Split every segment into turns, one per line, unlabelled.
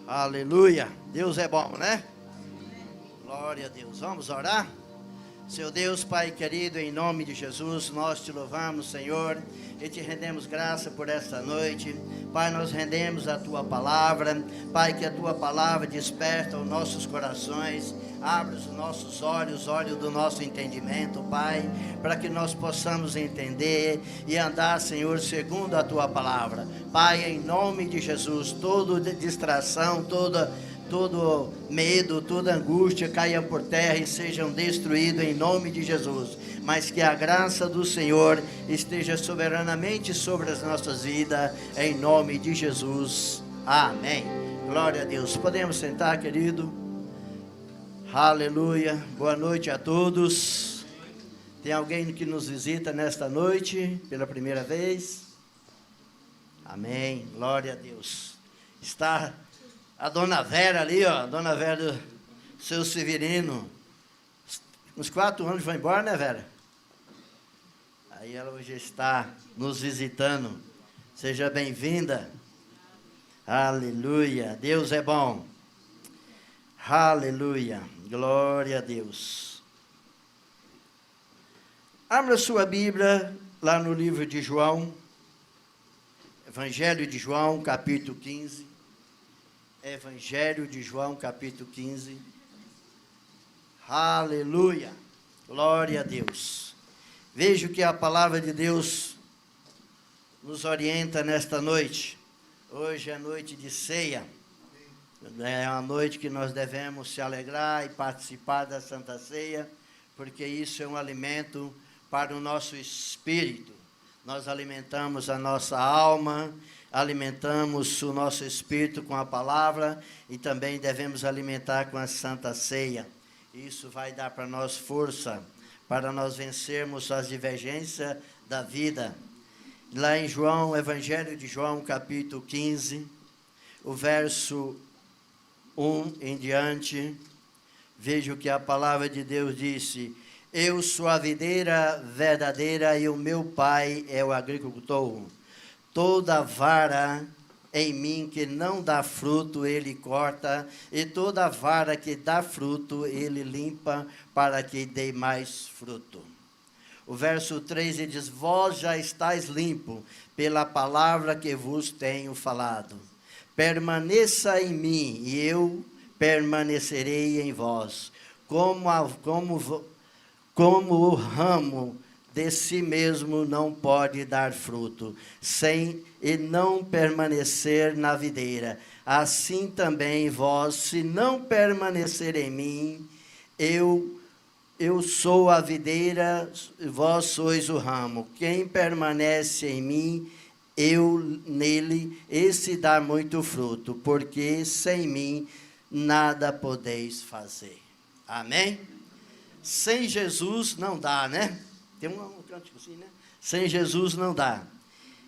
Aleluia. Deus é bom, né? Glória a Deus. Vamos orar? Seu Deus, Pai querido, em nome de Jesus, nós te louvamos, Senhor, e te rendemos graça por esta noite. Pai, nós rendemos a Tua palavra. Pai, que a Tua palavra desperta os nossos corações, abre os nossos olhos, olhos do nosso entendimento, Pai, para que nós possamos entender e andar, Senhor, segundo a Tua palavra. Pai, em nome de Jesus, toda distração, todo medo, toda angústia caia por terra e sejam destruídos em nome de Jesus. Mas que a graça do Senhor esteja soberanamente sobre as nossas vidas, em nome de Jesus. Amém. Glória a Deus. Podemos sentar, querido? Aleluia. Boa noite a todos. Tem alguém que nos visita nesta noite pela primeira vez? Amém. Glória a Deus. Está a dona Vera ali, ó, a dona Vera do seu Severino, uns 4 anos vai embora, né, Vera? Aí ela hoje está nos visitando. Seja bem-vinda. Aleluia. Deus é bom. Aleluia. Glória a Deus. Abra sua Bíblia lá no livro de João, Evangelho de João, capítulo 15. Evangelho de João, capítulo 15. Aleluia. Glória a Deus. Veja que a palavra de Deus nos orienta nesta noite. Hoje é noite de ceia. É uma noite que nós devemos se alegrar e participar da Santa Ceia, porque isso é um alimento para o nosso espírito. Nós alimentamos a nossa alma, alimentamos o nosso espírito com a palavra e também devemos alimentar com a Santa Ceia. Isso vai dar para nós força, para nós vencermos as divergências da vida. Lá em João, Evangelho de João, capítulo 15, o verso 1 em diante, veja o que a palavra de Deus disse: eu sou a videira verdadeira e o meu pai é o agricultor. Toda vara em mim que não dá fruto, ele corta, e toda vara que dá fruto, ele limpa, para que dê mais fruto. O verso 3 ele diz: vós já estáis limpo pela palavra que vos tenho falado. Permaneça em mim, e eu permanecerei em vós. Como o ramo de si mesmo não pode dar fruto, sem e não permanecer na videira. Assim também vós, se não permanecer em mim, eu sou a videira, vós sois o ramo. Quem permanece em mim, eu nele, esse dá muito fruto, porque sem mim nada podeis fazer. Amém? Sem Jesus não dá, né? Tem um cântico assim, né? Sem Jesus não dá.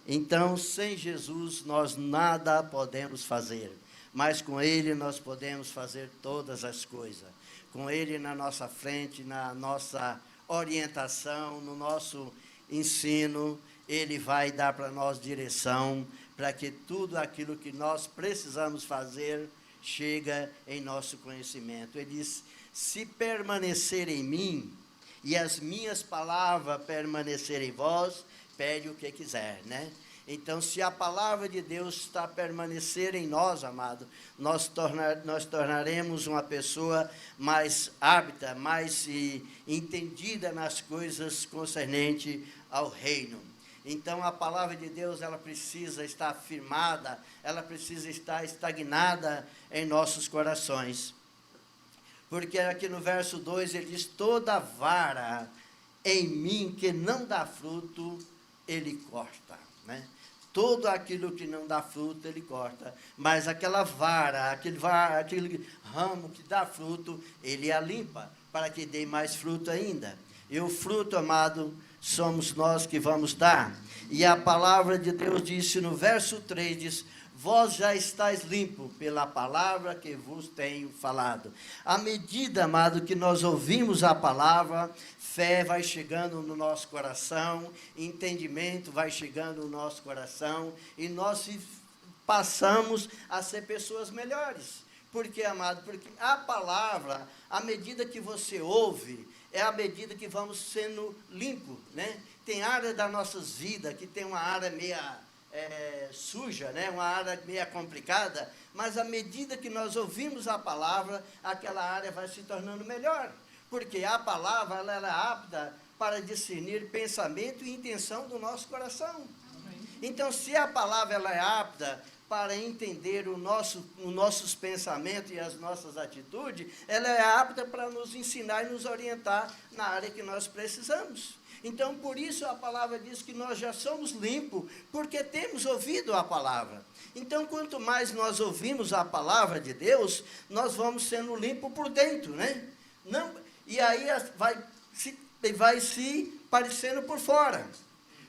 Então, sem Jesus nós nada podemos fazer. Mas com Ele nós podemos fazer todas as coisas. Com Ele na nossa frente, na nossa orientação, no nosso ensino, Ele vai dar para nós direção, para que tudo aquilo que nós precisamos fazer chega em nosso conhecimento. Ele diz: se permanecer em mim e as minhas palavras permanecerem em vós, pede o que quiser, né? Então, se a palavra de Deus está a permanecer em nós, amado, nós tornaremos uma pessoa mais apta, mais entendida nas coisas concernentes ao reino. Então, a palavra de Deus, ela precisa estar firmada, ela precisa estar estagnada em nossos corações. Porque aqui no verso 2 ele diz: toda vara em mim que não dá fruto, ele corta, né? Todo aquilo que não dá fruto, ele corta. Mas aquela vara, aquele ramo que dá fruto, ele a limpa, para que dê mais fruto ainda. E o fruto, amado, somos nós que vamos dar. E a palavra de Deus disse no verso 3, diz: vós já estáis limpos pela palavra que vos tenho falado. À medida, amado, que nós ouvimos a palavra, fé vai chegando no nosso coração, entendimento vai chegando no nosso coração, e nós passamos a ser pessoas melhores. Por quê, amado? Porque a palavra, à medida que você ouve, é à medida que vamos sendo limpos, né? Tem área das nossas vidas que tem uma área meia suja, né? Uma área meia complicada, mas à medida que nós ouvimos a palavra, aquela área vai se tornando melhor. Porque a palavra, ela é apta para discernir pensamento e intenção do nosso coração. Então, se a palavra ela é apta para entender os nossos pensamentos e as nossas atitudes, ela é apta para nos ensinar e nos orientar na área que nós precisamos. Então, por isso a palavra diz que nós já somos limpos, porque temos ouvido a palavra. Então, quanto mais nós ouvimos a palavra de Deus, nós vamos sendo limpos por dentro, né? Não, e aí vai se parecendo por fora,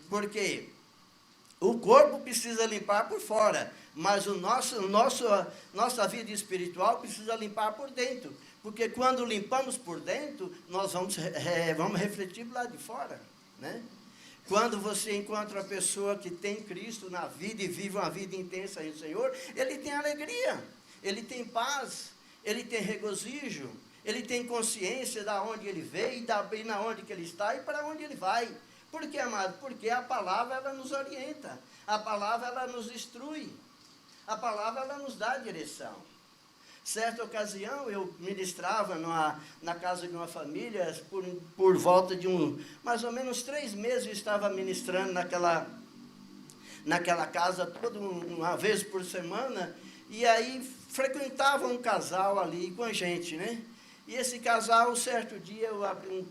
porque o corpo precisa limpar por fora, mas nossa vida espiritual precisa limpar por dentro, porque quando limpamos por dentro, nós vamos refletir lá de fora, né? Quando você encontra uma pessoa que tem Cristo na vida e vive uma vida intensa no Senhor, ele tem alegria, ele tem paz, ele tem regozijo, ele tem consciência de onde ele veio, e na onde que ele está e para onde ele vai. Por quê, amado? Porque a palavra, ela nos orienta, a palavra, ela nos instrui, a palavra, ela nos dá direção. Certa ocasião, eu ministrava na casa de uma família, por volta de mais ou menos 3 meses, eu estava ministrando naquela casa, toda uma vez por semana, e aí frequentava um casal ali com a gente, né? E esse casal, certo dia, eu abri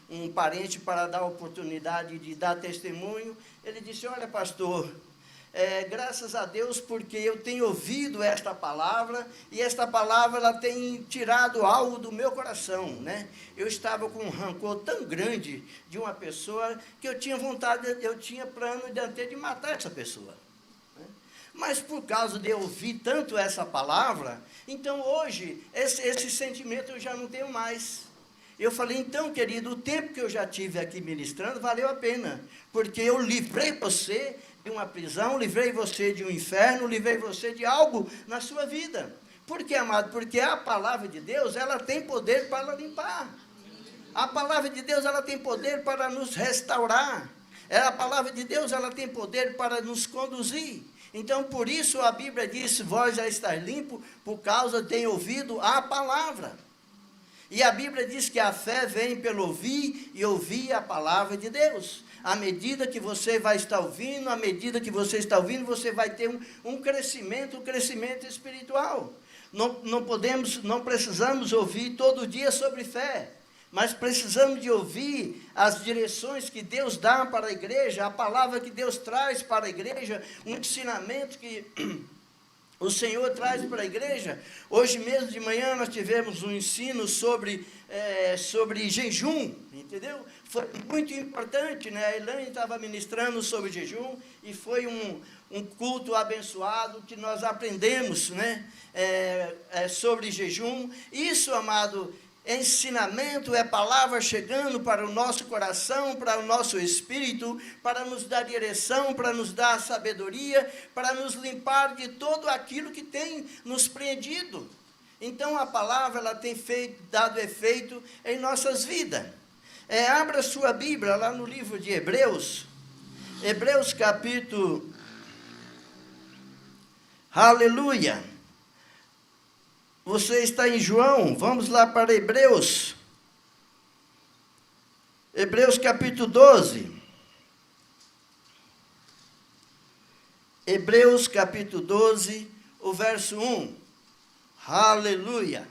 um parente para dar a oportunidade de dar testemunho. Ele disse: olha, pastor, graças a Deus, porque eu tenho ouvido esta palavra, e esta palavra ela tem tirado algo do meu coração, né? Eu estava com um rancor tão grande de uma pessoa, que eu tinha plano de até de matar essa pessoa. Mas por causa de eu ouvir tanto essa palavra, então hoje, esse sentimento eu já não tenho mais. Eu falei: então, querido, o tempo que eu já tive aqui ministrando valeu a pena, porque eu livrei você de uma prisão, livrei você de um inferno, livrei você de algo na sua vida. Por quê, amado? Porque a palavra de Deus, ela tem poder para limpar. A palavra de Deus, ela tem poder para nos restaurar. A palavra de Deus, ela tem poder para nos conduzir. Então, por isso a Bíblia diz: vós já estáis limpo, por causa de ter ouvido a palavra. E a Bíblia diz que a fé vem pelo ouvir, e ouvir a palavra de Deus. À medida que você vai estar ouvindo, à medida que você está ouvindo, você vai ter um crescimento espiritual. Não precisamos ouvir todo dia sobre fé, mas precisamos de ouvir as direções que Deus dá para a igreja, a palavra que Deus traz para a igreja, um ensinamento que o Senhor traz para a igreja. Hoje mesmo de manhã nós tivemos um ensino sobre jejum, entendeu? Foi muito importante, né? A Elaine estava ministrando sobre jejum, e foi um culto abençoado, que nós aprendemos, né? Sobre jejum. Isso, amado, ensinamento, é palavra chegando para o nosso coração, para o nosso espírito, para nos dar direção, para nos dar sabedoria, para nos limpar de todo aquilo que tem nos prendido. Então a palavra, ela tem dado efeito em nossas vidas. Abra sua Bíblia lá no livro de Hebreus, Hebreus capítulo, aleluia. Você está em João, vamos lá para Hebreus. Hebreus capítulo 12. Hebreus capítulo 12, o verso 1. Aleluia.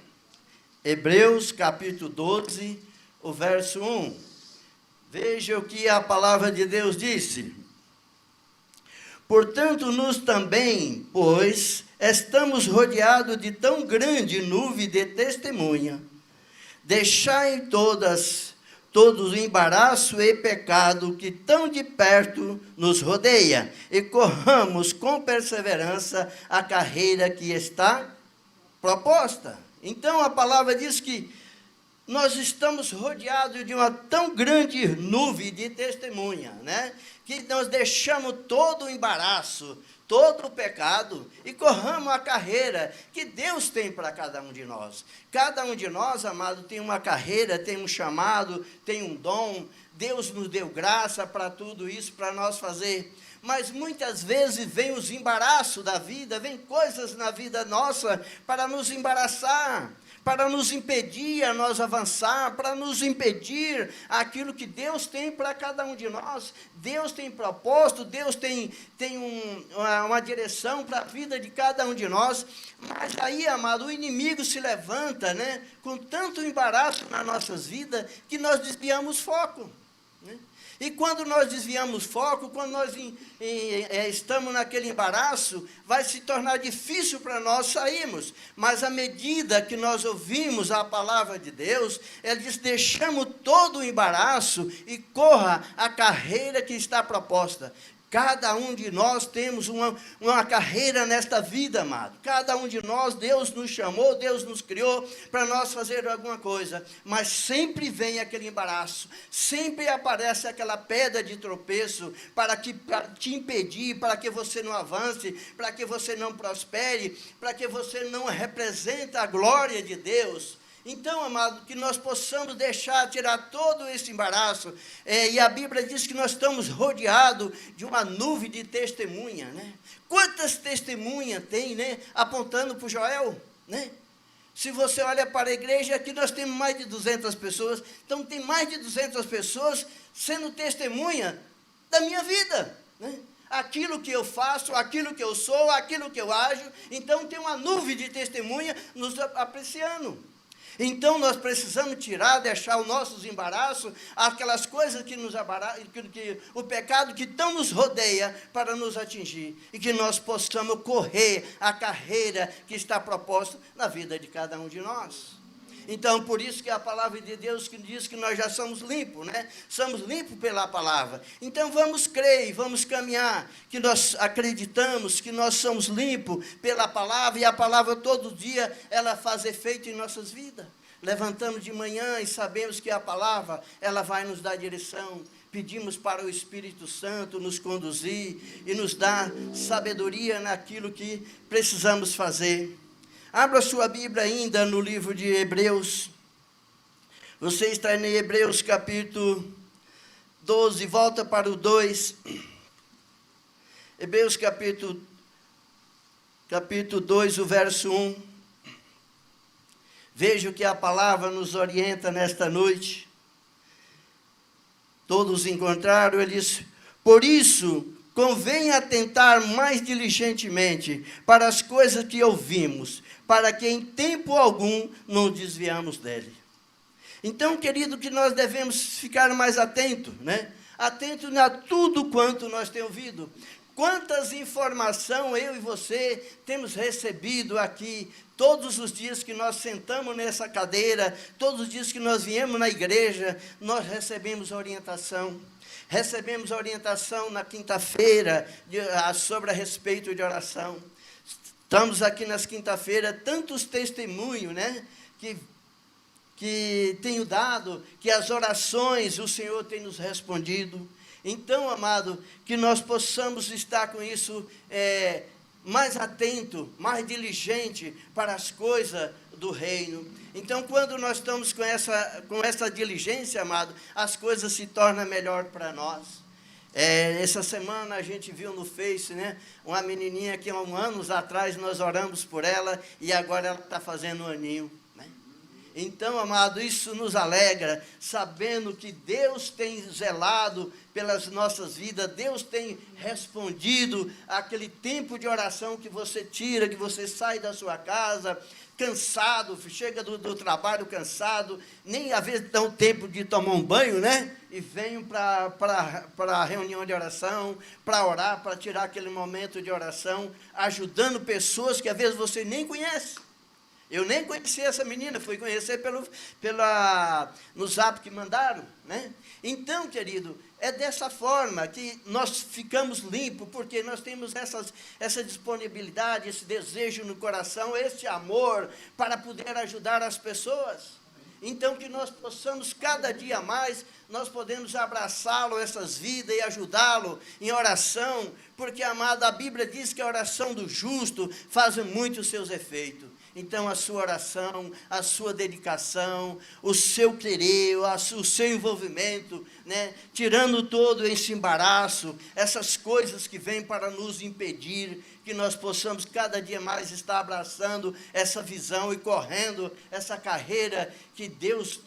Hebreus capítulo 12, o verso 1. Veja o que a palavra de Deus disse. Portanto, nós também, pois, estamos rodeados de tão grande nuvem de testemunha. Deixai todos o embaraço e pecado que tão de perto nos rodeia, e corramos com perseverança a carreira que está proposta. Então a palavra diz que nós estamos rodeados de uma tão grande nuvem de testemunha, né? Que nós deixamos todo o embaraço, todo o pecado e corramos a carreira que Deus tem para cada um de nós. Cada um de nós, amado, tem uma carreira, tem um chamado, tem um dom. Deus nos deu graça para tudo isso, para nós fazer. Mas muitas vezes vem os embaraços da vida, vem coisas na vida nossa para nos embaraçar, para nos impedir a nós avançar, para nos impedir aquilo que Deus tem para cada um de nós. Deus tem propósito, Deus tem uma direção para a vida de cada um de nós. Mas aí, amado, o inimigo se levanta, né, com tanto embaraço nas nossas vidas, que nós desviamos foco, né? E quando nós desviamos foco, quando nós estamos naquele embaraço, vai se tornar difícil para nós sairmos. Mas à medida que nós ouvimos a palavra de Deus, ele diz, deixamos todo o embaraço e corra a carreira que está proposta. Cada um de nós temos uma carreira nesta vida, amado. Cada um de nós, Deus nos chamou, Deus nos criou para nós fazer alguma coisa. Mas sempre vem aquele embaraço, sempre aparece aquela pedra de tropeço para te impedir, para que você não avance, para que você não prospere, para que você não represente a glória de Deus. Então, amado, que nós possamos tirar todo esse embaraço, e a Bíblia diz que nós estamos rodeados de uma nuvem de testemunha, né? Quantas testemunhas tem, né, apontando para o Joel, né? Se você olha para a igreja, aqui nós temos mais de 200 pessoas, então tem mais de 200 pessoas sendo testemunha da minha vida, né? Aquilo que eu faço, aquilo que eu sou, aquilo que eu ajo, então tem uma nuvem de testemunha nos apreciando. Então, nós precisamos deixar os nossos embaraços, aquelas coisas que nos embaraçam, o pecado que tão nos rodeia para nos atingir, e que nós possamos correr a carreira que está proposta na vida de cada um de nós. Então, por isso que a palavra de Deus que diz que nós já somos limpos, né? Somos limpos pela palavra. Então, vamos crer e vamos caminhar, que nós acreditamos que nós somos limpos pela palavra, e a palavra todo dia, ela faz efeito em nossas vidas. Levantamos de manhã e sabemos que a palavra, ela vai nos dar direção. Pedimos para o Espírito Santo nos conduzir e nos dar sabedoria naquilo que precisamos fazer. Abra sua Bíblia ainda no livro de Hebreus. Você está em Hebreus capítulo 12, volta para o 2. Hebreus capítulo 2, o verso 1. Veja o que a palavra nos orienta nesta noite. Todos encontraram, ele diz, por isso, convém atentar mais diligentemente para as coisas que ouvimos, para que em tempo algum não desviamos dele. Então, querido, que nós devemos ficar mais atentos, né? Atentos a tudo quanto nós temos ouvido. Quantas informações eu e você temos recebido aqui, todos os dias que nós sentamos nessa cadeira, todos os dias que nós viemos na igreja, nós recebemos orientação. Recebemos orientação na quinta-feira sobre a respeito de oração. Estamos aqui nas quinta-feiras, tantos testemunhos, né, que tenho dado, que as orações o Senhor tem nos respondido. Então, amado, que nós possamos estar com isso mais atento, mais diligente para as coisas do reino. Então, quando nós estamos com essa diligência, amado, as coisas se tornam melhor para nós. Essa semana a gente viu no Face, né, uma menininha que há anos atrás nós oramos por ela e agora ela está fazendo um aninho. Então, amado, isso nos alegra, sabendo que Deus tem zelado pelas nossas vidas, Deus tem respondido àquele tempo de oração que você tira, que você sai da sua casa, cansado, chega do trabalho cansado, nem às vezes dá um tempo de tomar um banho, né? E venho para a reunião de oração, para orar, para tirar aquele momento de oração, ajudando pessoas que às vezes você nem conhece. Eu nem conhecia essa menina, fui conhecer no zap que mandaram, né? Então, querido, é dessa forma que nós ficamos limpos, porque nós temos essa disponibilidade, esse desejo no coração, esse amor para poder ajudar as pessoas. Então, que nós possamos, cada dia mais, nós podemos abraçá-lo, essas vidas, e ajudá-lo em oração, porque, amado, a Bíblia diz que a oração do justo faz muito os seus efeitos. Então, a sua oração, a sua dedicação, o seu querer, o seu envolvimento, né, tirando todo esse embaraço, essas coisas que vêm para nos impedir, que nós possamos cada dia mais estar abraçando essa visão e correndo essa carreira que Deus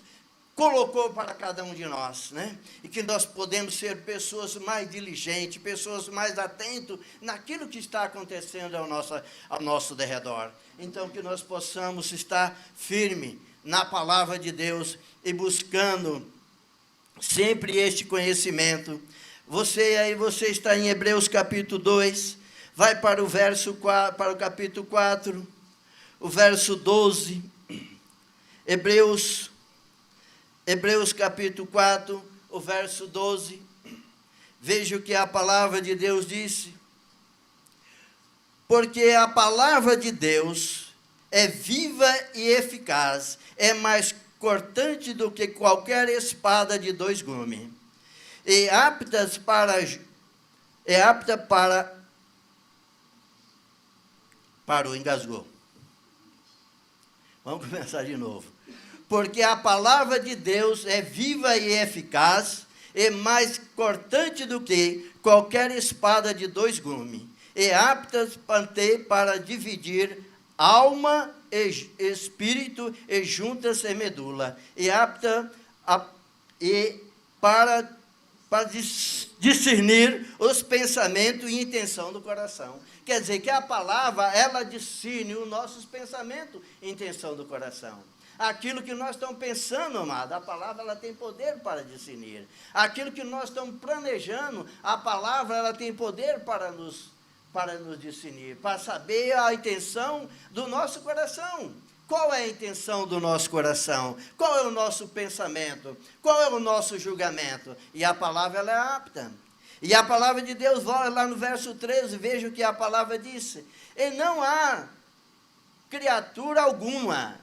colocou para cada um de nós, né? E que nós podemos ser pessoas mais diligentes, pessoas mais atentas naquilo que está acontecendo ao nosso derredor. Então, que nós possamos estar firme na palavra de Deus e buscando sempre este conhecimento. Você está em Hebreus capítulo 2, vai para o capítulo 4, o verso 12, Hebreus capítulo 4, o verso 12, veja o que a palavra de Deus disse. Porque a palavra de Deus é viva e eficaz, é mais cortante do que qualquer espada de 2 gumes, e parou, engasgou. Vamos começar de novo. Porque a palavra de Deus é viva e eficaz, e mais cortante do que qualquer espada de 2 gumes, e apta para dividir alma e espírito, e juntas e medula, e apta para discernir os pensamentos e intenção do coração. Quer dizer que a palavra, ela discerne os nossos pensamentos e intenção do coração. Aquilo que nós estamos pensando, amado, a palavra ela tem poder para discernir. Aquilo que nós estamos planejando, a palavra ela tem poder para nos discernir, para saber a intenção do nosso coração. Qual é a intenção do nosso coração? Qual é o nosso pensamento? Qual é o nosso julgamento? E a palavra ela é apta. E a palavra de Deus, olha lá no verso 13, veja o que a palavra disse. E não há criatura alguma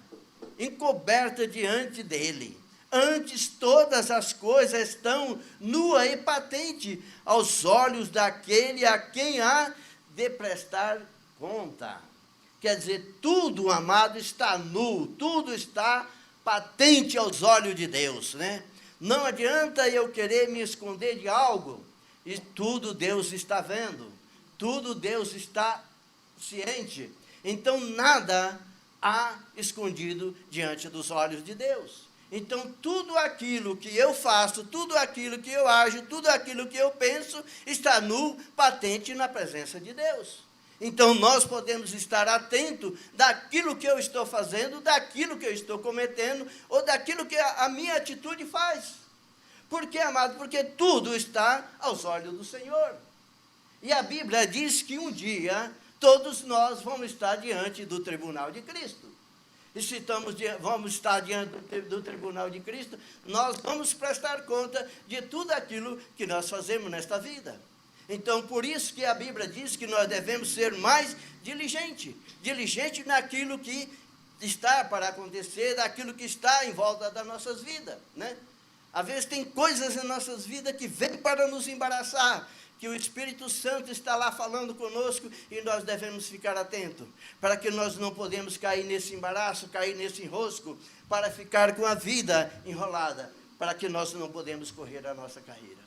encoberta diante dele. Antes, todas as coisas estão nua e patente aos olhos daquele a quem há de prestar conta. Quer dizer, tudo, amado, está nu, tudo está patente aos olhos de Deus, né? Não adianta eu querer me esconder de algo, e tudo Deus está vendo, tudo Deus está ciente. Então, nada há escondido diante dos olhos de Deus. Então, tudo aquilo que eu faço, tudo aquilo que eu ajo, tudo aquilo que eu penso, está nu, patente na presença de Deus. Então, nós podemos estar atentos daquilo que eu estou fazendo, daquilo que eu estou cometendo, ou daquilo que a minha atitude faz. Por quê, amado? Porque tudo está aos olhos do Senhor. E a Bíblia diz que um dia todos nós vamos estar diante do tribunal de Cristo. E se vamos estar diante do tribunal de Cristo, nós vamos prestar conta de tudo aquilo que nós fazemos nesta vida. Então, por isso que a Bíblia diz que nós devemos ser mais diligente naquilo que está para acontecer, daquilo que está em volta das nossas vidas, né? Às vezes tem coisas em nossas vidas que vêm para nos embaraçar, que o Espírito Santo está lá falando conosco e nós devemos ficar atentos, para que nós não podemos cair nesse embaraço, cair nesse enrosco, para ficar com a vida enrolada, para que nós não podemos correr a nossa carreira.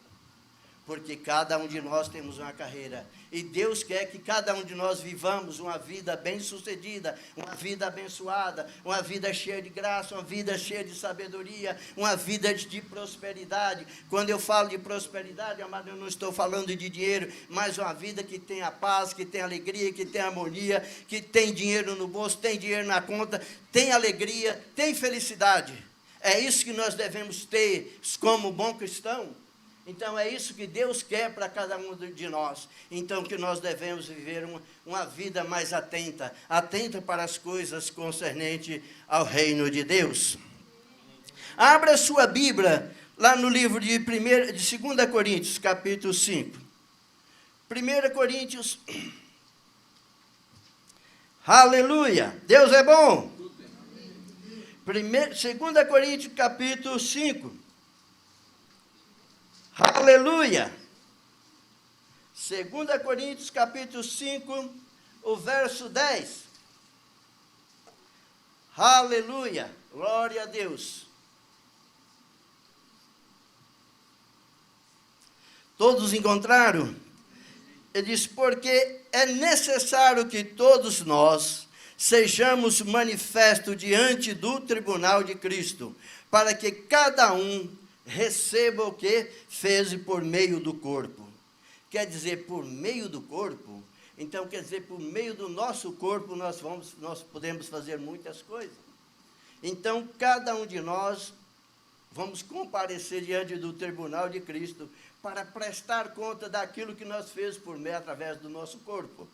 Porque cada um de nós temos uma carreira, e Deus quer que cada um de nós vivamos uma vida bem-sucedida, uma vida abençoada, uma vida cheia de graça, uma vida cheia de sabedoria, uma vida de prosperidade. Quando eu falo de prosperidade, amado, eu não estou falando de dinheiro, mas uma vida que tem a paz, que tem alegria, que tem harmonia, que tem dinheiro no bolso, tem dinheiro na conta, tem alegria, tem felicidade. É isso que nós devemos ter como bom cristão. Então, é isso que Deus quer para cada um de nós. Então, que nós devemos viver uma vida mais atenta para as coisas concernentes ao reino de Deus. Abra sua Bíblia lá no livro de 2 Coríntios, capítulo 5. 1 Coríntios, aleluia, Deus é bom. 2 Coríntios capítulo 5. Aleluia! 2 Coríntios capítulo 5, o verso 10. Aleluia! Glória a Deus! Todos encontraram? Ele diz, porque é necessário que todos nós sejamos manifestos diante do tribunal de Cristo, para que cada um receba o que fez por meio do corpo. Quer dizer, por meio do corpo, então quer dizer, por meio do nosso corpo nós podemos fazer muitas coisas. Então, cada um de nós vamos comparecer diante do tribunal de Cristo para prestar conta daquilo que nós fez por meio, através do nosso corpo.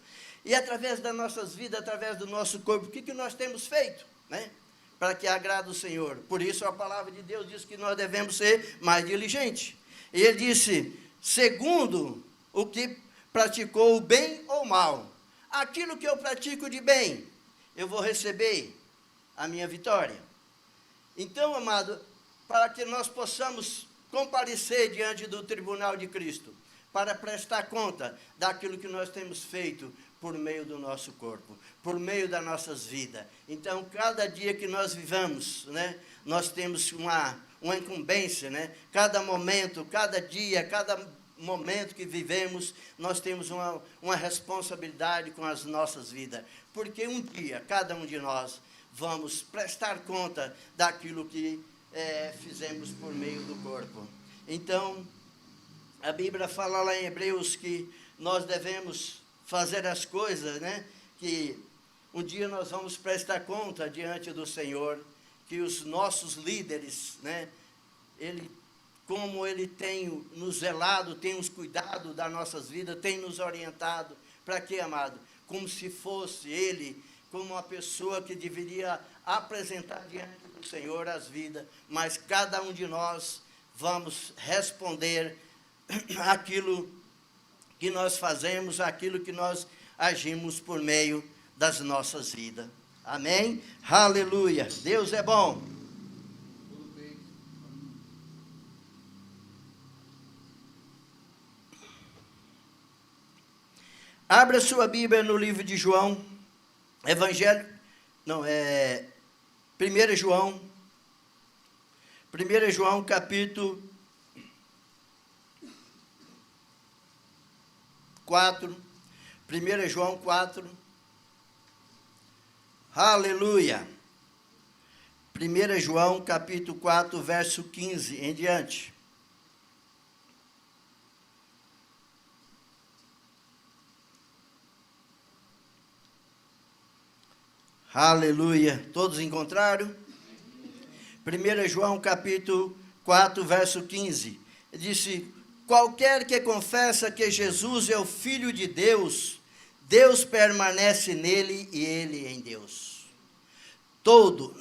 E através das nossas vidas, através do nosso corpo, o que nós temos feito, né? Para que agrade o Senhor. Por isso a palavra de Deus diz que nós devemos ser mais diligentes. E ele disse, segundo o que praticou o bem ou mal. Aquilo que eu pratico de bem, eu vou receber a minha vitória. Então, amado, para que nós possamos comparecer diante do tribunal de Cristo, para prestar conta daquilo que nós temos feito por meio do nosso corpo, por meio das nossas vidas. Então, cada dia que nós vivamos, né, nós temos uma incumbência, né? Cada momento, cada dia, cada momento que vivemos, nós temos uma responsabilidade com as nossas vidas, porque um dia, cada um de nós, vamos prestar conta daquilo que fizemos por meio do corpo. Então, a Bíblia fala lá em Hebreus que nós devemos fazer as coisas, né? Que um dia nós vamos prestar conta diante do Senhor, que os nossos líderes, né? Como Ele tem nos zelado, tem nos cuidado das nossas vidas, tem nos orientado. Para quê, amado? Como se fosse Ele, como uma pessoa que deveria apresentar diante do Senhor as vidas, mas cada um de nós vamos responder aquilo que nós fazemos, aquilo que nós agimos por meio das nossas vidas. Amém? Aleluia! Deus é bom. Abra sua Bíblia no livro de João, Primeira João, capítulo 4, 1 João 4, aleluia, 1 João, capítulo 4, verso 15 em diante. Aleluia. Todos encontraram? 1 João capítulo 4, verso 15. Ele disse, qualquer que confessa que Jesus é o Filho de Deus, Deus permanece nele e ele em Deus. Todo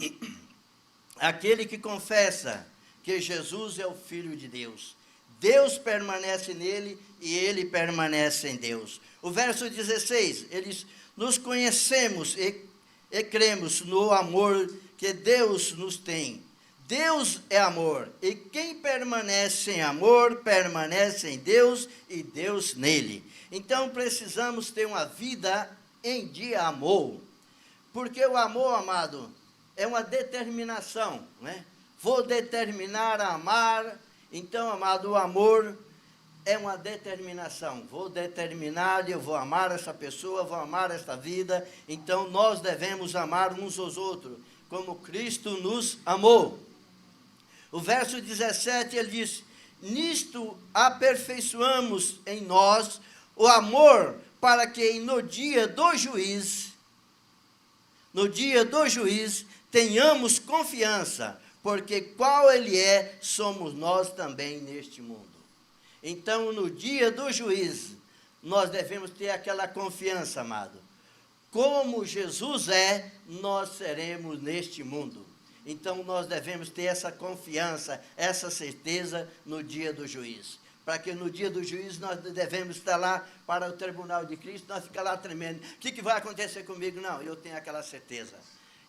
aquele que confessa que Jesus é o Filho de Deus, Deus permanece nele e ele permanece em Deus. O verso 16, ele diz, nos conhecemos e cremos no amor que Deus nos tem. Deus é amor, e quem permanece em amor, permanece em Deus e Deus nele. Então, precisamos ter uma vida de amor, porque o amor, amado, é uma determinação, né? Vou determinar a amar. Então, amado, o amor é uma determinação. Vou determinar, eu vou amar essa pessoa, vou amar esta vida. Então, nós devemos amar uns aos outros, como Cristo nos amou. O verso 17, ele diz, nisto aperfeiçoamos em nós o amor, para que no dia do juiz, tenhamos confiança, porque qual Ele é, somos nós também neste mundo. Então, no dia do juízo, nós devemos ter aquela confiança, amado. Como Jesus é, nós seremos neste mundo. Então, nós devemos ter essa confiança, essa certeza no dia do juízo. Para que no dia do juízo nós devemos estar lá para o tribunal de Cristo, nós ficamos lá tremendo. O que vai acontecer comigo? Não, eu tenho aquela certeza.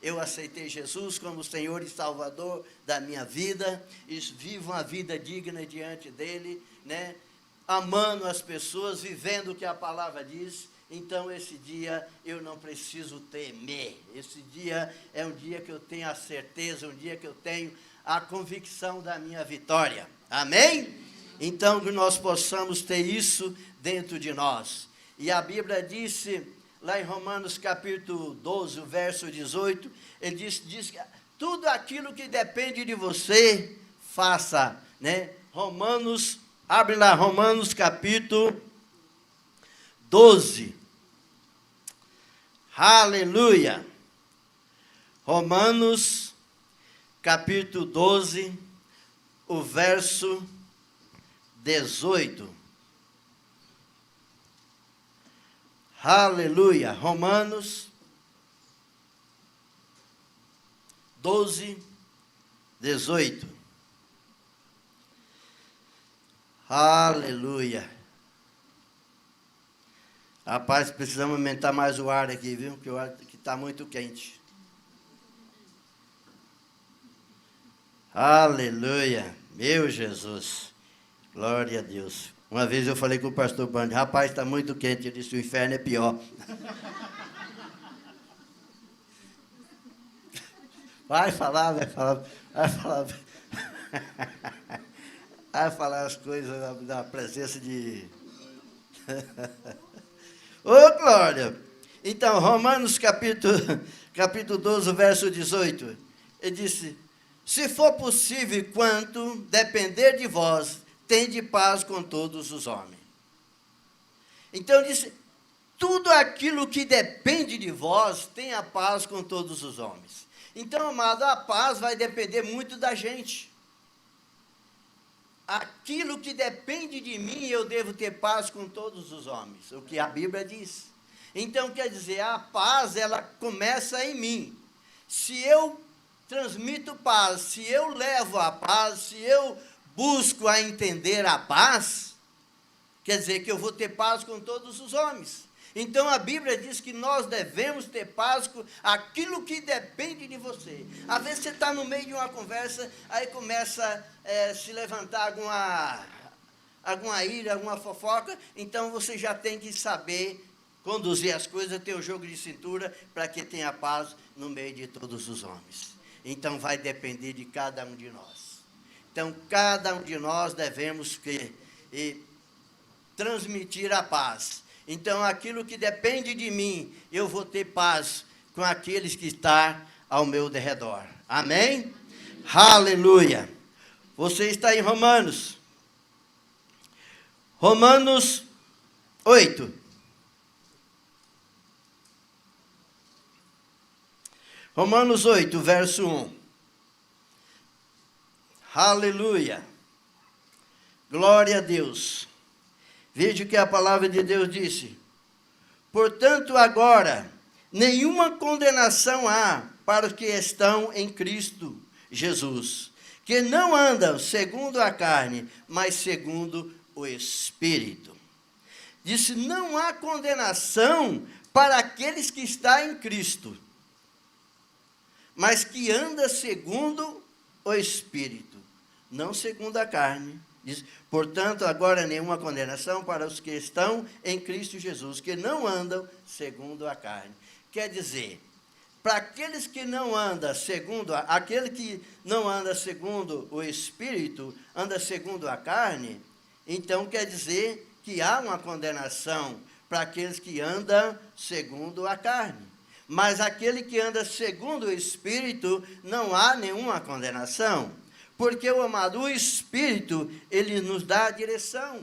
Eu aceitei Jesus como Senhor e Salvador da minha vida, e vivo uma vida digna diante dele, né? Amando as pessoas, vivendo o que a palavra diz. Então, esse dia eu não preciso temer. Esse dia é um dia que eu tenho a certeza, um dia que eu tenho a convicção da minha vitória. Amém? Então, que nós possamos ter isso dentro de nós. E a Bíblia disse, lá em Romanos capítulo 12, verso 18, ele diz que tudo aquilo que depende de você, faça, né? Romanos, abre lá, Romanos capítulo 12. Aleluia. Romanos capítulo 12, o verso 18. Aleluia. Romanos 12, 18. Aleluia. Rapaz, precisamos aumentar mais o ar aqui, viu? Porque o ar aqui está muito quente. Aleluia. Meu Jesus. Glória a Deus. Uma vez eu falei com o pastor Bandi, rapaz, está muito quente. Ele disse, o inferno é pior. Vai falar. Vai falar as coisas da presença de... Ô, glória! Então, Romanos capítulo 12, verso 18, ele disse, se for possível, quanto depender de vós, tende paz com todos os homens. Então, ele disse, tudo aquilo que depende de vós, tenha paz com todos os homens. Então, amado, a paz vai depender muito da gente. Aquilo que depende de mim, eu devo ter paz com todos os homens, o que a Bíblia diz. Então, quer dizer, a paz, ela começa em mim. Se eu transmito paz, se eu levo a paz, se eu busco a entender a paz, quer dizer que eu vou ter paz com todos os homens. Então, a Bíblia diz que nós devemos ter paz com aquilo que depende de você. Às vezes você está no meio de uma conversa, aí começa a se levantar alguma ira, alguma fofoca, então você já tem que saber conduzir as coisas, ter o jogo de cintura, para que tenha paz no meio de todos os homens. Então, vai depender de cada um de nós. Então, cada um de nós devemos transmitir a paz. Então, aquilo que depende de mim, eu vou ter paz com aqueles que estão ao meu derredor. Amém? Aleluia. Você está em Romanos. Romanos 8. Romanos 8, verso 1. Aleluia. Glória a Deus. Veja o que a palavra de Deus disse. Portanto, agora, nenhuma condenação há para os que estão em Cristo Jesus, que não andam segundo a carne, mas segundo o Espírito. Disse, não há condenação para aqueles que estão em Cristo, mas que anda segundo o Espírito, não segundo a carne. Diz, portanto, agora nenhuma condenação para os que estão em Cristo Jesus, que não andam segundo a carne. Quer dizer, para aqueles que não andam segundo, aquele que não anda segundo o Espírito, anda segundo a carne, então quer dizer que há uma condenação para aqueles que andam segundo a carne. Mas aquele que anda segundo o Espírito, não há nenhuma condenação. Porque, o amado, o Espírito, ele nos dá a direção.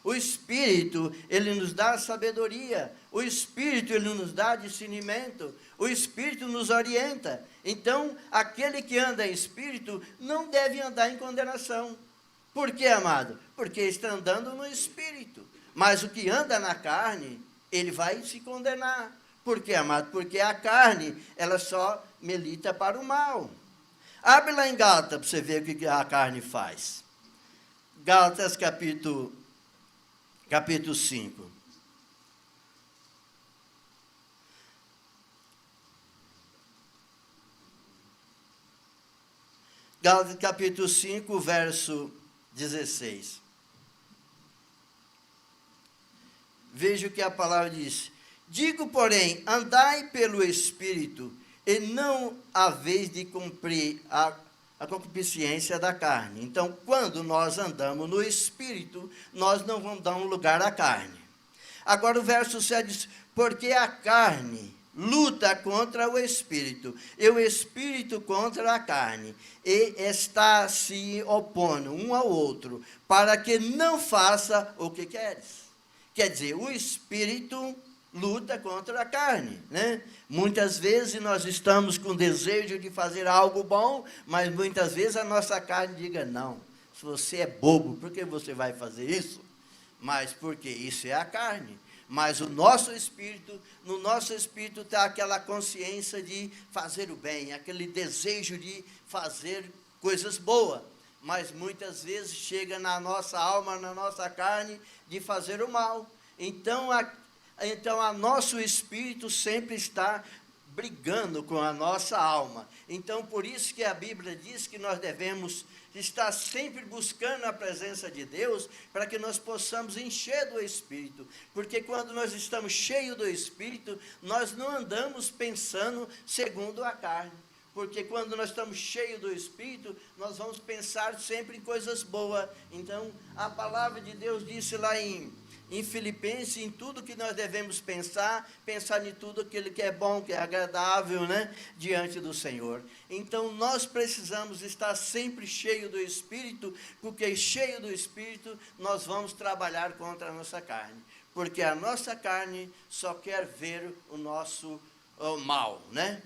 O Espírito, ele nos dá a sabedoria. O Espírito, ele nos dá discernimento. O Espírito nos orienta. Então, aquele que anda em Espírito não deve andar em condenação. Por quê, amado? Porque está andando no Espírito. Mas o que anda na carne, ele vai se condenar. Por quê, amado? Porque a carne, ela só milita para o mal. Abre lá em Gálatas para você ver o que a carne faz. Gálatas capítulo 5. Gálatas capítulo 5, verso 16. Veja o que a palavra diz. Digo, porém, andai pelo Espírito, e não haveis de cumprir a concupiscência da carne. Então, quando nós andamos no Espírito, nós não vamos dar um lugar à carne. Agora o verso 7 diz, porque a carne luta contra o Espírito, e o Espírito contra a carne, e está se opondo um ao outro, para que não faça o que queres. Quer dizer, o Espírito luta contra a carne, né? Muitas vezes nós estamos com desejo de fazer algo bom, mas muitas vezes a nossa carne diga, não, se você é bobo, por que você vai fazer isso? Mas porque isso é a carne. Mas o nosso espírito, no nosso espírito está aquela consciência de fazer o bem, aquele desejo de fazer coisas boas. Mas muitas vezes chega na nossa alma, na nossa carne, de fazer o mal. Então a nosso espírito sempre está brigando com a nossa alma. Então, por isso que a Bíblia diz que nós devemos estar sempre buscando a presença de Deus, para que nós possamos encher do Espírito. Porque quando nós estamos cheios do Espírito, nós não andamos pensando segundo a carne. Porque quando nós estamos cheios do Espírito, nós vamos pensar sempre em coisas boas. Então, a palavra de Deus disse lá em Filipenses, em tudo que nós devemos pensar em tudo aquilo que é bom, que é agradável, né, diante do Senhor. Então, nós precisamos estar sempre cheio do Espírito, porque cheio do Espírito, nós vamos trabalhar contra a nossa carne. Porque a nossa carne só quer ver o nosso mal, né?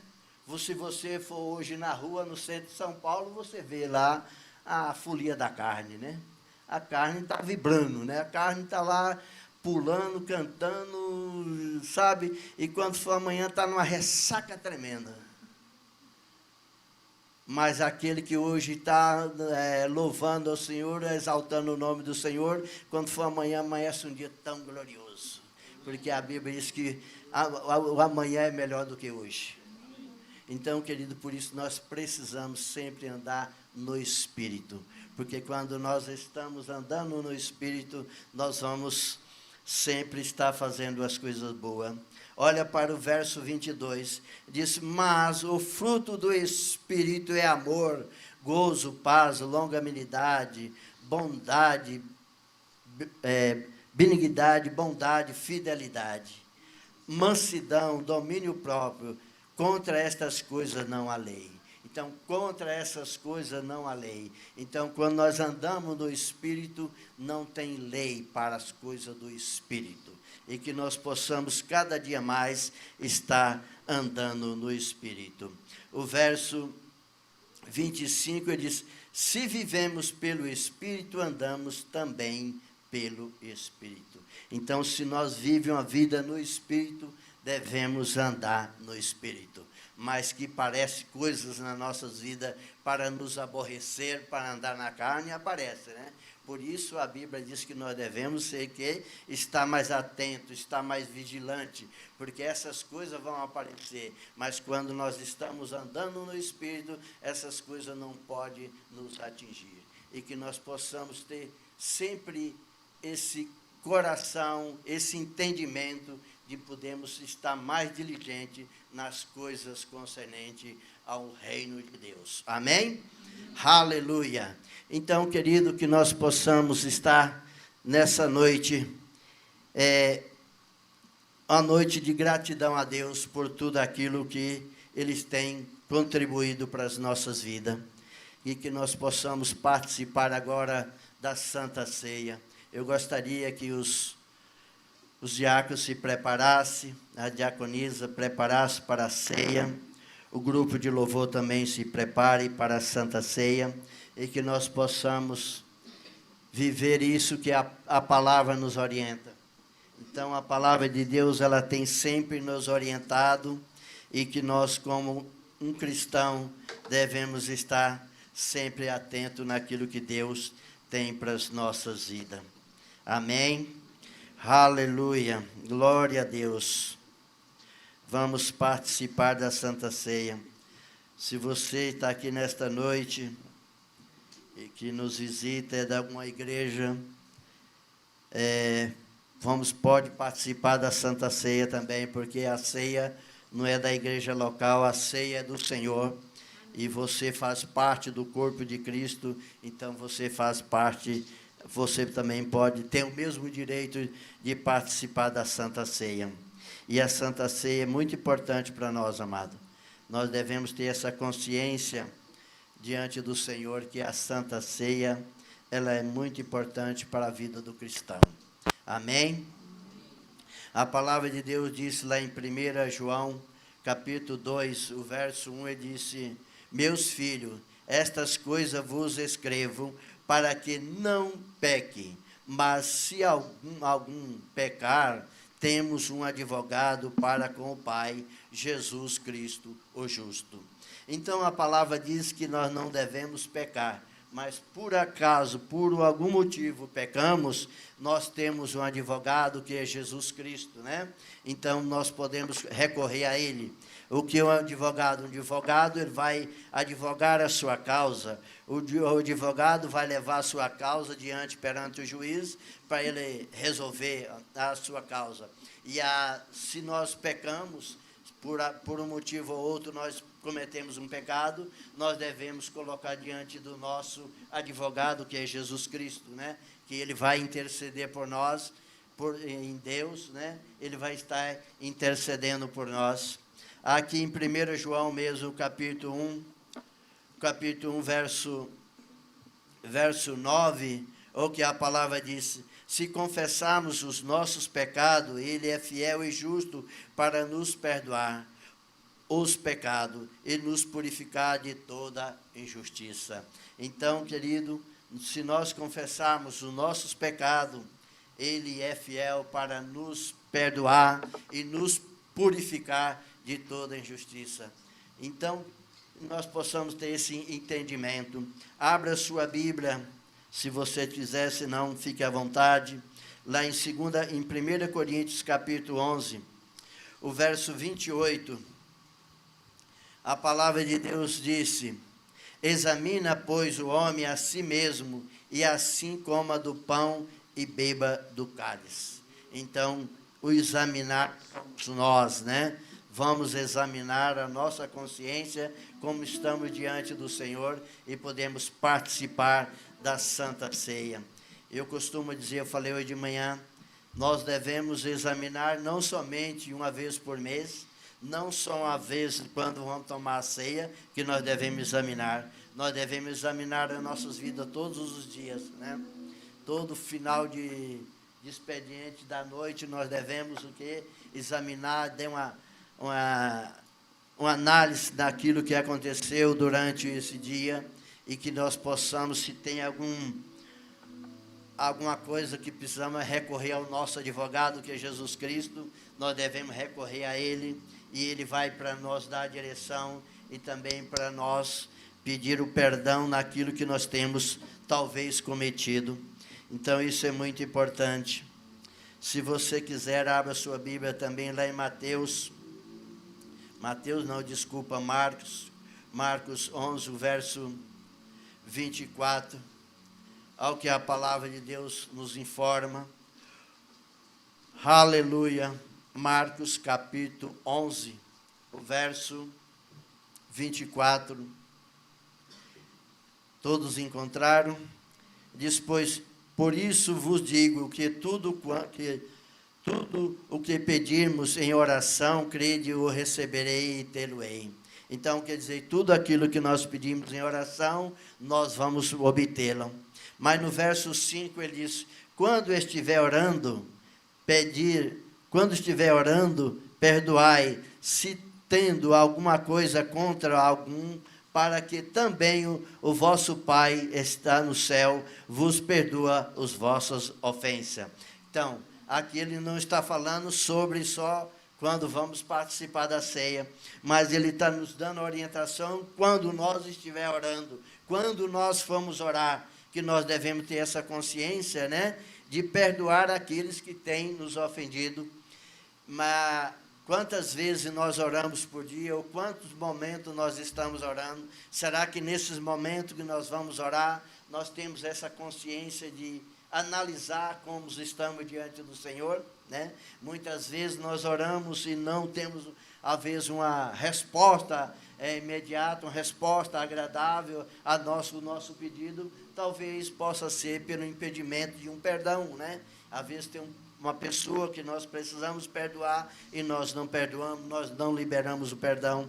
Se você for hoje na rua, no centro de São Paulo, você vê lá a folia da carne, né? A carne está vibrando, né? A carne está lá pulando, cantando, sabe? E quando for amanhã está numa ressaca tremenda. Mas aquele que hoje está louvando ao Senhor, exaltando o nome do Senhor, quando for amanhã, amanhece um dia tão glorioso. Porque a Bíblia diz que o amanhã é melhor do que hoje. Então, querido, por isso nós precisamos sempre andar no Espírito. Porque quando nós estamos andando no Espírito, nós vamos sempre estar fazendo as coisas boas. Olha para o verso 22, diz, mas o fruto do Espírito é amor, gozo, paz, longanimidade, bondade, benignidade, bondade, fidelidade, mansidão, domínio próprio. Contra estas coisas não há lei. Então, contra essas coisas não há lei. Então, quando nós andamos no Espírito, não tem lei para as coisas do Espírito. E que nós possamos cada dia mais estar andando no Espírito. O verso 25, ele diz, se vivemos pelo Espírito, andamos também pelo Espírito. Então, se nós vivemos uma vida no Espírito, devemos andar no Espírito. Mas que parece coisas nas nossas vidas para nos aborrecer, para andar na carne, aparece, né? Por isso a Bíblia diz que nós devemos ser estar mais atento, estar mais vigilante, porque essas coisas vão aparecer, mas quando nós estamos andando no Espírito, essas coisas não podem nos atingir. E que nós possamos ter sempre esse coração, esse entendimento de podermos estar mais diligente nas coisas concernentes ao reino de Deus. Amém? Aleluia! Então, querido, que nós possamos estar nessa noite, uma noite de gratidão a Deus por tudo aquilo que eles têm contribuído para as nossas vidas, e que nós possamos participar agora da Santa Ceia. Eu gostaria que os diáconos se preparassem, a diaconisa preparasse para a ceia, o grupo de louvor também se prepare para a Santa Ceia, e que nós possamos viver isso que a palavra nos orienta. Então, a palavra de Deus, ela tem sempre nos orientado, e que nós, como um cristão, devemos estar sempre atento naquilo que Deus tem para as nossas vidas. Amém? Aleluia, glória a Deus. Vamos participar da Santa Ceia. Se você está aqui nesta noite e que nos visita, é de alguma igreja, pode participar da Santa Ceia também, porque a ceia não é da igreja local, a ceia é do Senhor, e você faz parte do corpo de Cristo, então você faz parte, você também pode ter o mesmo direito de participar da Santa Ceia. E a Santa Ceia é muito importante para nós, amado. Nós devemos ter essa consciência diante do Senhor, que a Santa Ceia, ela é muito importante para a vida do cristão. Amém? A palavra de Deus diz lá em 1 João, capítulo 2, o verso 1, ele disse: meus filhos, estas coisas vos escrevo para que não pequem, mas se algum pecar, temos um advogado para com o Pai, Jesus Cristo, o justo. Então a palavra diz que nós não devemos pecar, mas por acaso, por algum motivo pecamos, nós temos um advogado que é Jesus Cristo, né? Então nós podemos recorrer a Ele. O que é um advogado? Um advogado, ele vai advogar a sua causa. O advogado vai levar a sua causa perante o juiz, para ele resolver a sua causa. E se nós pecamos, por um motivo ou outro, nós cometemos um pecado, nós devemos colocar diante do nosso advogado, que é Jesus Cristo, né? Que ele vai interceder por nós, em Deus, né? Ele vai estar intercedendo por nós. Aqui em 1 João mesmo, capítulo 1, verso 9, o que a palavra diz: se confessarmos os nossos pecados, Ele é fiel e justo para nos perdoar os pecados e nos purificar de toda injustiça. Então, querido, se nós confessarmos os nossos pecados, Ele é fiel para nos perdoar e nos purificar de toda injustiça. Então, nós possamos ter esse entendimento. Abra sua Bíblia, se você quiser, se não, fique à vontade. Lá em 1 Coríntios, capítulo 11, o verso 28, a palavra de Deus disse: examina, pois, o homem a si mesmo, e assim coma do pão e beba do cálice. Então, o examinar somos nós, né? Vamos examinar a nossa consciência, como estamos diante do Senhor, e podemos participar da Santa Ceia. Eu costumo dizer, eu falei hoje de manhã, nós devemos examinar não somente uma vez por mês, não só uma vez quando vamos tomar a ceia, que nós devemos examinar. Nós devemos examinar as nossas vidas todos os dias, né? Todo final de expediente da noite, nós devemos o quê? Examinar, dar uma análise daquilo que aconteceu durante esse dia, e que nós possamos, se tem alguma coisa que precisamos recorrer ao nosso advogado, que é Jesus Cristo, nós devemos recorrer a Ele, e Ele vai para nós dar a direção, e também para nós pedir o perdão naquilo que nós temos talvez cometido. Então isso é muito importante. Se você quiser, abra sua Bíblia também lá em Marcos 11, o verso 24, ao que a palavra de Deus nos informa. Aleluia. Marcos capítulo 11, o verso 24. Todos encontraram? Diz, pois, por isso vos digo que tudo o que pedirmos em oração, crede, o receberei e tê-lo-ei. Então, quer dizer, tudo aquilo que nós pedimos em oração, nós vamos obtê-lo. Mas no verso 5 ele diz: quando estiver orando, perdoai, se tendo alguma coisa contra algum, para que também o vosso Pai está no céu, vos perdoa as vossas ofensas. Então, aqui ele não está falando sobre só quando vamos participar da ceia, mas ele está nos dando orientação quando nós estiver orando, quando nós formos orar, que nós devemos ter essa consciência, né, de perdoar aqueles que têm nos ofendido. Mas Quantas vezes nós oramos por dia, ou quantos momentos nós estamos orando? Será que nesses momentos que nós vamos orar, nós temos essa consciência de analisar como estamos diante do Senhor, né? Muitas vezes nós oramos e não temos, às vezes, uma resposta imediata, uma resposta agradável ao nosso pedido. Talvez possa ser pelo impedimento de um perdão, né? Às vezes tem uma pessoa que nós precisamos perdoar e nós não perdoamos, nós não liberamos o perdão.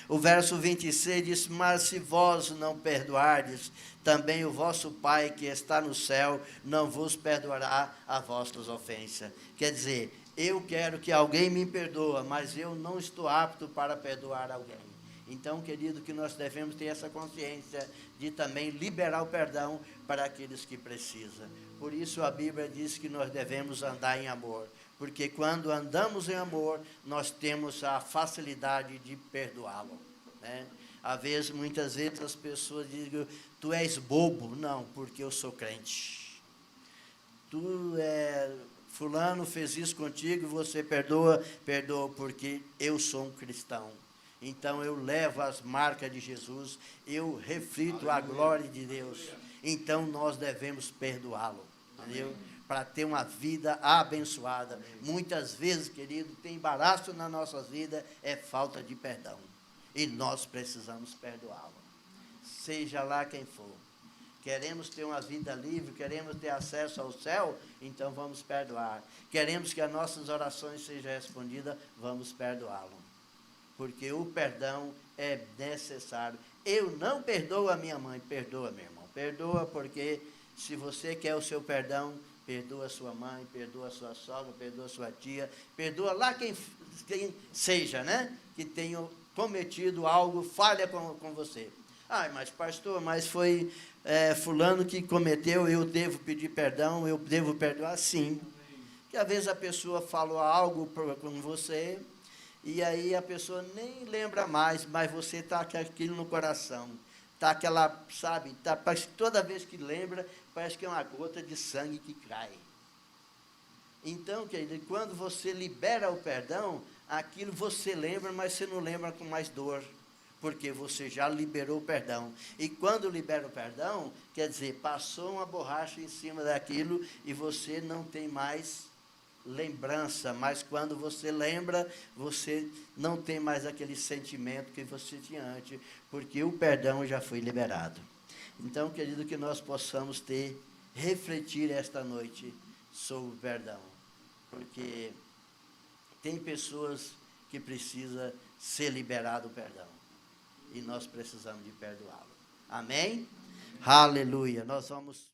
O verso 26 diz: mas se vós não perdoardes, também o vosso Pai que está no céu não vos perdoará as vossas ofensas. Quer dizer, eu quero que alguém me perdoe, mas eu não estou apto para perdoar alguém. Então, querido, que nós devemos ter essa consciência de também liberar o perdão para aqueles que precisam. Por isso a Bíblia diz que nós devemos andar em amor, porque quando andamos em amor, nós temos a facilidade de perdoá-lo, né? Muitas vezes as pessoas dizem: tu és bobo. Não, porque eu sou crente. Fulano fez isso contigo, você perdoa porque eu sou um cristão. Então eu levo as marcas de Jesus, eu reflito a glória de Deus. Então nós devemos perdoá-lo, entendeu? Para ter uma vida abençoada. Amém. Muitas vezes, querido, tem embaraço na nossa vida, é falta de perdão. E nós precisamos perdoá-lo. Seja lá quem for. Queremos ter uma vida livre, queremos ter acesso ao céu, então vamos perdoar. Queremos que as nossas orações sejam respondidas, vamos perdoá-lo. Porque o perdão é necessário. Eu não perdoo a minha mãe, perdoa, meu irmão. Perdoa, porque se você quer o seu perdão, perdoa a sua mãe, perdoa a sua sogra, perdoa a sua tia, perdoa lá quem seja, né? Que tenha cometido algo, falha com você. Mas pastor, mas foi fulano que cometeu, eu devo pedir perdão, eu devo perdoar? Sim. Porque às vezes a pessoa falou algo com você, e aí a pessoa nem lembra mais, mas você está com aquilo no coração. Está aquela, sabe, toda vez que lembra, parece que é uma gota de sangue que cai. Então, querido, quando você libera o perdão, aquilo você lembra, mas você não lembra com mais dor, porque você já liberou o perdão. E quando libera o perdão, quer dizer, passou uma borracha em cima daquilo e você não tem mais lembrança, mas quando você lembra, você não tem mais aquele sentimento que você tinha antes, porque o perdão já foi liberado. Então, querido, que nós possamos refletir esta noite sobre o perdão, porque tem pessoas que precisam ser liberado o perdão, e nós precisamos de perdoá-lo. Amém? Aleluia. Nós vamos